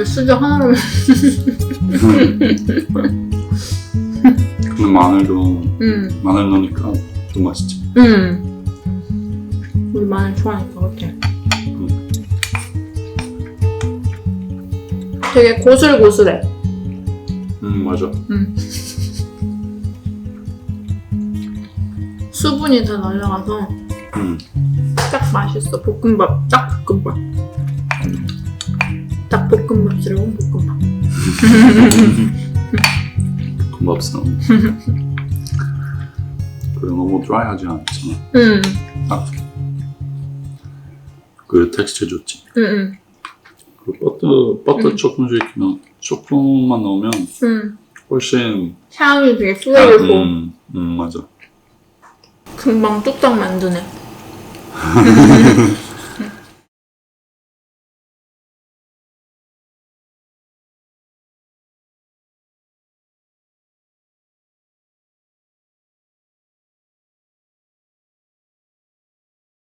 수저 하나로 근데 마늘도 마늘 넣으니까 더 맛있지. 우리 마늘 좋아하니까 그렇게. 되게 고슬고슬해. 맞아. 수분이 다 날라가서 딱 맛있어. 볶음밥, 딱 볶음밥. 딱 볶음밥스러운 볶음밥. 볶음밥스러운. 그리고 너무 드라이하지 않잖아. 딱 그 텍스처 좋지. 그 버터 조금만 넣으면 훨씬 향이 되게 플레이고. 맞아. 금방 뚝딱 만드네.